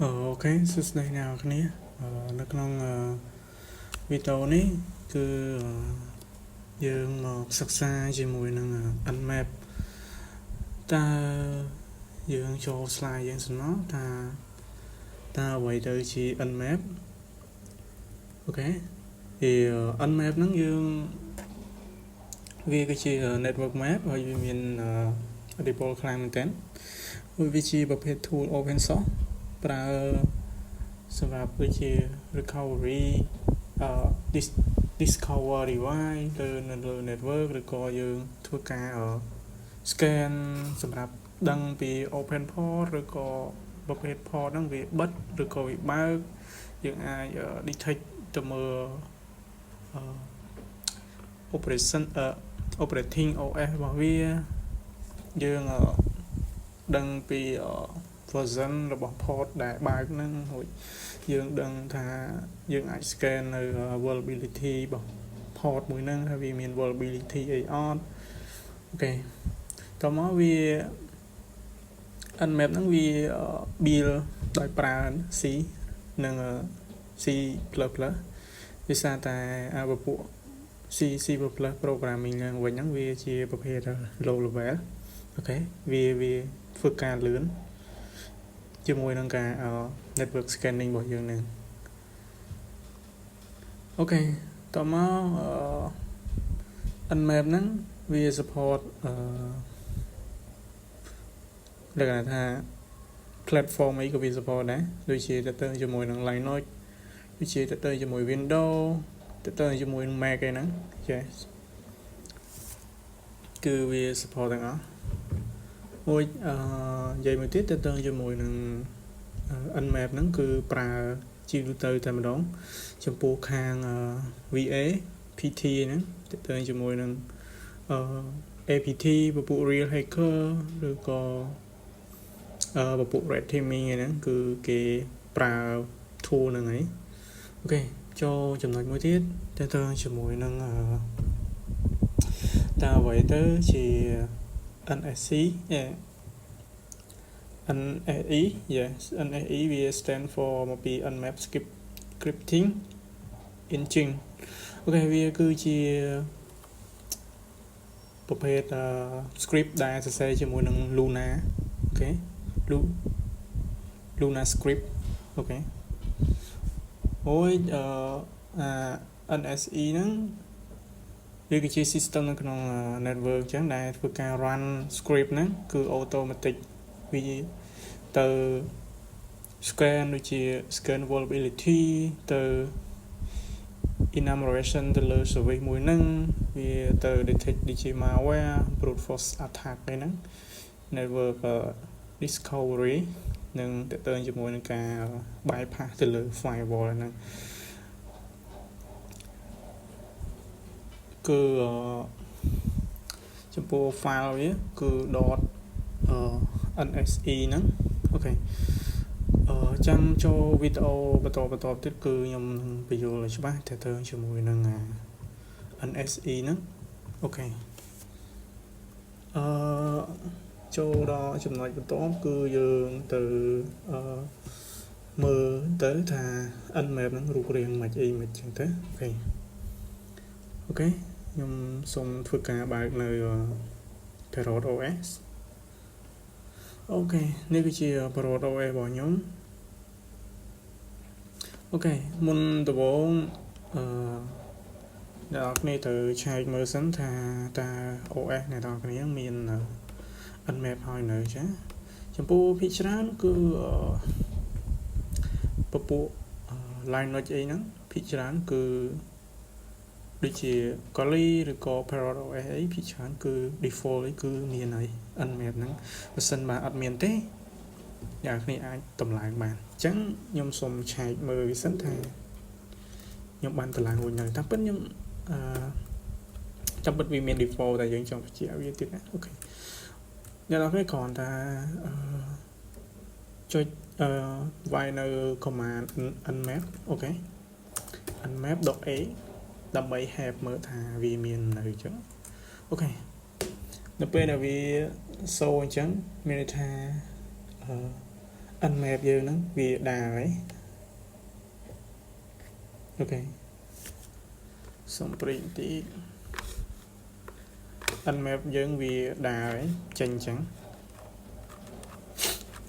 Ok, sửa đây nào cái này nó còn video này cứ dương một sắc xa chỉ mùi năng unmap ta dương cho slide dương xin nó ta quay tới chỉ unmap. Ok thì unmap nó dương vì cái chỉ network map hay vì mình deploy client ten vì chỉ bảo vệ tool open source para សម្រាប់ដូចជា recovery discover device លើ network ឬក៏យើងធ្វើការ scan សម្រាប់ដឹងពី open port ឬក៏ប្រភេទ port ហ្នឹងវាបិទឬក៏វាបើកយើងអាច detect ទៅមើល operating OS របស់វាយើងដឹងពី version របស់ port ដែលបើកហ្នឹងហើយយើងដឹងថាយើងអាច scan នៅ vulnerability របស់ port មួយហ្នឹងថាវាមាន vulnerability អីអត់អូខេតោះមកវា unmap ហ្នឹងវា build ដោយប្រើ C និង C++ វាសារតែពពួក C programming language ហ្នឹងវាជាប្រភេទ low level អូខេវាធ្វើការលឿនជាមួយនឹងការ network scanning របស់យើងនឹងអូខេតមក unmap ហ្នឹងវា support លក្ខណៈថា platform អីក៏វា support ដែរដូចជាទៅជាមួយនឹង Linux ដូចជាទៅជាមួយ Windows ទៅជាមួយនឹង Mac ឯហ្នឹងចេះគឺវា support ទាំងអស់មួយនិយាយមួយទៀតទៅជាមួយនឹង unmap ហ្នឹងគឺប្រើជាទូទៅតែម្ដងចំពោះខាង VA PT ហ្នឹងទៅជាមួយនឹងAPT ពពួក real hacker ឬក៏ពពួក red teaming ហ្នឹងគឺគេប្រើ tool ហ្នឹងឯងអូខេចូលចំណុចមួយទៀតទៅជាមួយនឹងតើអ្វីទៅជា NSC NSE yes NSE វា stand for មកពី unmap scripting engine អូខេវាគឺជាប្រភេទ script ដែលសរសេរជាមួយនឹង Luna អូខេ Luna script អូខេអូយNSE ហ្នឹងវាគឺជា system នៅក្នុង network អញ្ចឹងដែលធ្វើការ run script ហ្នឹងគឺ automatic វាទៅ scan ដូចជា scan vulnerability ទៅ enumeration ទៅលើ service មួយហ្នឹងវាទៅ detect ដូចជា malware brute force attack ឯហ្នឹង network discovery និងទៅជាមួយនឹងការ bypass ទៅលើ firewall ហ្នឹងគឺចំពោះ file វាគឺ .nse ហ្នឹងអូខេចាំចូលវីដេអូបន្តទៀតគឺខ្ញុំនឹងបញ្យល់ឲ្យច្បាស់ទៅជាមួយនឹង NSE ហ្នឹងអូខេចូលដល់ចំណុចបន្តគឺយើងទៅមើលទៅថា unmap ហ្នឹងរូបរាងមិនអីមិនចឹងទៅអូខេខ្ញុំសូមធ្វើការបើកនៅ Parrot OS អូខេនេះគឺជា Parrot OS របស់ខ្ញុំអូខេមុនដំបូងអ្នកនរគ្នាត្រូវឆែកមើលសិនថាតើ OS អ្នកនរគ្នាមាន unmap ហើយនៅចាចំពោះភាគច្រើនគឺពពួក Linux អីហ្នឹងភាគច្រើនគឺដូចជា Kali ឬក៏ Parrot OS អីភាគច្រើនគឺ default អីគឺមានហើយ unmap ហ្នឹងបើសិនបើអត់មានទេអ្នកគ្នាអាចតម្លើងបានអញ្ចឹងខ្ញុំសូមឆែកមើលវាសិនថាខ្ញុំបានតម្លើងរួចនៅតាមពិតខ្ញុំចាំពិតវាមាន default តែយើងចង់បញ្ជាក់វាទៀតណាអូខេអ្នកនរគ្នាគ្រាន់តែចុចវាយនៅ command unmap អូខេ unmap.a ដើម្បី help មើលថាវាមាននៅអញ្ចឹងអូខេនៅពេលដែលវា show អញ្ចឹងមានន័យថា unmap យើងហ្នឹងវាដាល់ហើយអូខេសុំព្រីបន្តិច unmap យើងវាដាល់ហើយចេញអញ្ចឹង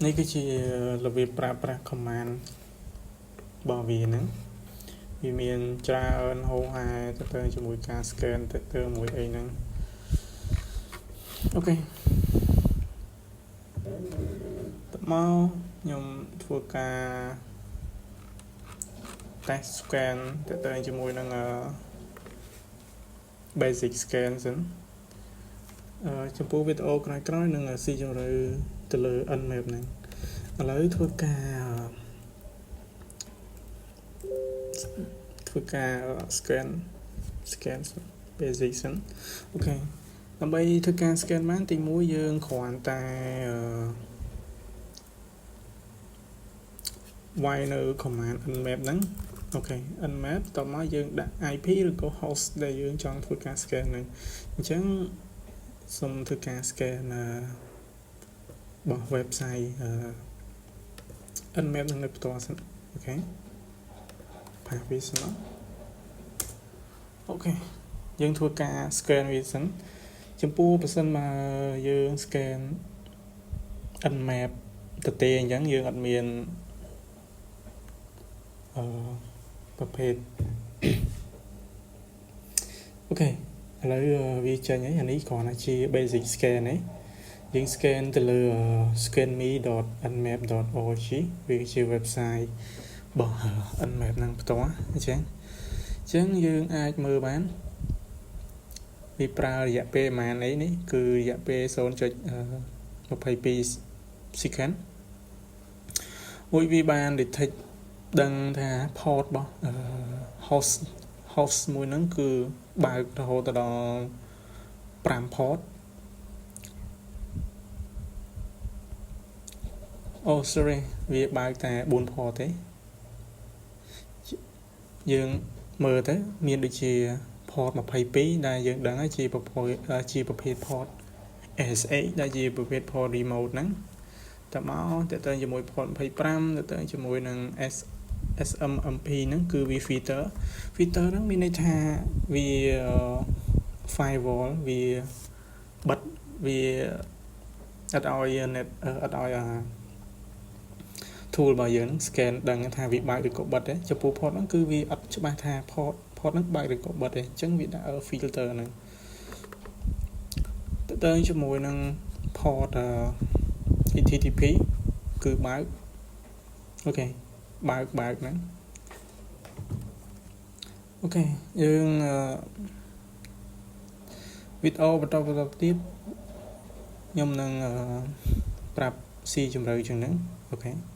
នេះគឺជារបៀបប្រើប្រាស់ command របស់វាហ្នឹងវាមានច្រើនហូរហែទៅជាមួយការ scan ទៅមួយអីហ្នឹងអូខេតមកខ្ញុំធ្វើការ test scan ទៅជាមួយនឹងbasic scan សិនចំពោះវីដេអូក្រោយៗនឹងស៊ីជម្រៅទៅលើ unmap ហ្នឹងឥឡូវធ្វើការ scan basic សិនអូខេដើម្បីធ្វើការ scan បានទី1យើងគ្រាន់តែវាយនៅ command unmap ហ្នឹងអូខេ unmap តមកយើងដាក់ IP ឬក៏ host ដែលយើងចង់ធ្វើការ scan ហ្នឹងអញ្ចឹងសូមធ្វើការ scan របស់ website unmap នឹងនៅផ្ទាល់សិនអូខេផាសវាសិនអូខេយើងធ្វើការ scan វាសិនចំពោះបើសិនមកយើង scan unmap ទៅទេអញ្ចឹងយើងអត់មានប្រភេទអូខេឥឡូវវាចេញហើយអានេះគ្រាន់តែជា basic scan ទេយើង scan ទៅលើ scanme.unmap.org វាជា website របស់ unmap ហ្នឹងផ្ទាល់អញ្ចឹងយើងអាចមើលបានវាប្រើរយៈពេលប៉ុន្មានអីនេះគឺរយៈពេល 0.22 second មួយវាបាន detect ដឹងថា port របស់ host មួយហ្នឹងគឺបើករហូតដល់5 port sorry វាបើកតែ4 port ទេយើងមើលទៅមានដូចជា port 22ដែលយើងដឹងហើយជាប្រភេទ port SH ដែលជាប្រភេទ port remote ហ្នឹងតមកទៅជាមួយ port 25ទៅជាមួយនឹង SMMP ហ្នឹងគឺវា filter ហ្នឹងមានន័យថាវា firewall វាបិទវាអត់ឲ្យ net អត់ឲ្យ tool របស់យើង scan ដឹងថាវាបើកឬក៏បិទទេចំពោះ port ហ្នឹងគឺវាអត់ច្បាស់ថា port ហ្នឹងបើកឬក៏បិទទេអញ្ចឹងវាដាក់ filter ហ្នឹងទៅជាមួយនឹង port HTTP គឺបើកអូខេបើកហ្នឹងអូខេយើងវីដេអូបន្តទៀតខ្ញុំនឹងប្រាប់ស៊ីជម្រៅជាងហ្នឹងអូខេ